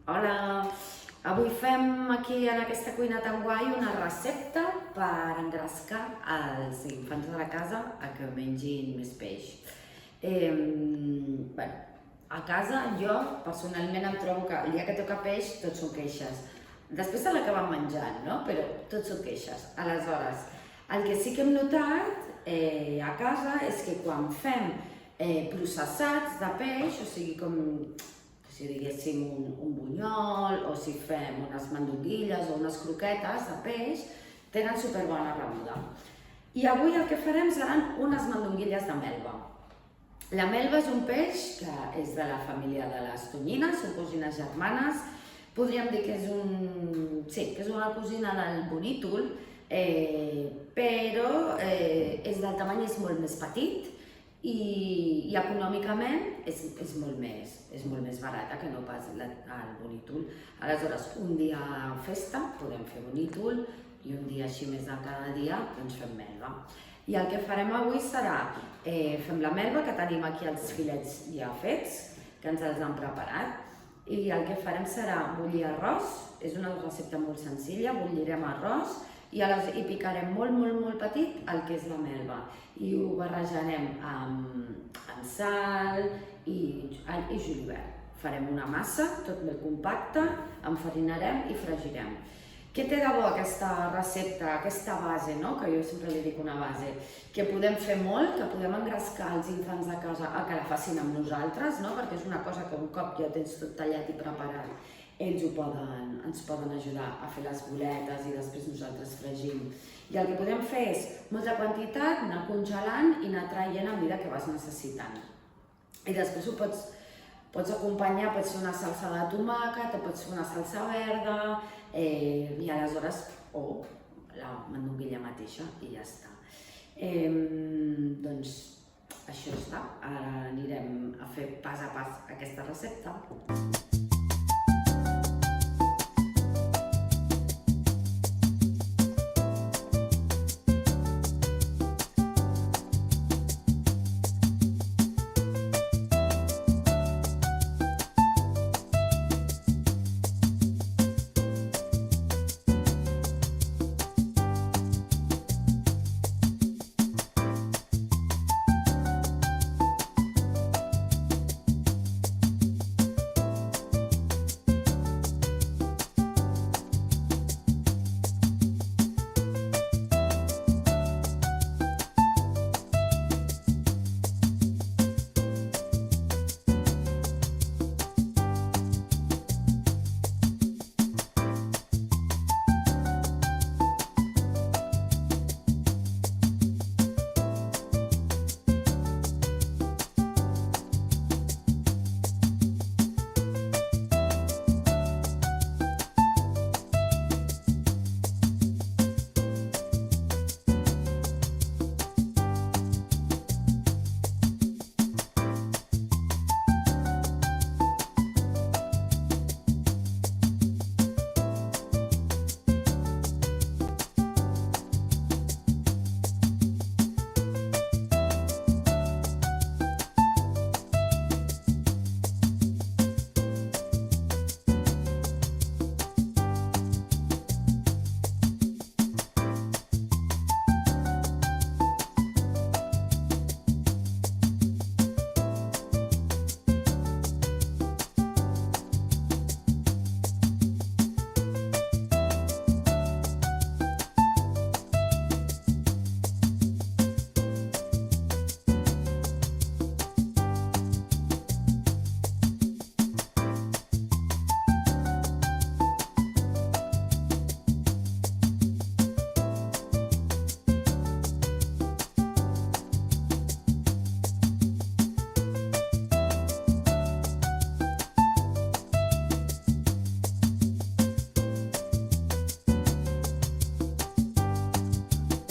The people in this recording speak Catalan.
Hola, avui fem aquí en aquesta cuina tan guai una recepta per engrescar els infants de la casa a que mengin més peix. Bueno, a casa jo personalment em trobo que el dia que toca peix tots són queixes. Després se l'acaben menjant, no? Però tots són queixes. Aleshores, el que sí que hem notat a casa és que quan fem processats de peix, o sigui com si diguéssim un bunyol o si fem unes mandonguilles o unes croquetes de peix, tenen superbona rebuda. I avui el que farem seran unes mandonguilles de melva. La melva és un peix que és de la família de les tonyines, són cosines germanes. Podríem dir que és una cosina del bonítol, però és del tamany és molt més petit i econòmicament és molt més barata que no pas el bonítol. Aleshores, un dia festa podem fer bonítol i un dia així més de cada dia doncs fem melva. I el que farem avui serà, fem la melva, que tenim aquí els filets ja fets, que ens els han preparat, i el que farem serà bullir arròs, és una recepta molt senzilla, bullirem arròs i picarem molt petit el que és la melva i ho barrejarem amb sal i julivert. Farem una massa, tot molt compacta, enfarinarem i fregirem. Què té de bo aquesta recepta, aquesta base, que jo sempre li dic una base? Que podem fer molt, que podem engrescar els infants de casa a que la facin amb nosaltres, perquè és una cosa que un cop ja tens tot tallat i preparat, ells ens poden ajudar a fer les boletes i després nosaltres fregim. I el que podem fer és molta quantitat, anar congelant i anar traient a mesura que vas necessitant. I després ho pots acompanyar, pots fer una salsa de tomàquet o pots fer una salsa verda i aleshores, o la mandonguilla mateixa i ja està. Doncs això està, ara anirem a fer pas a pas aquesta recepta.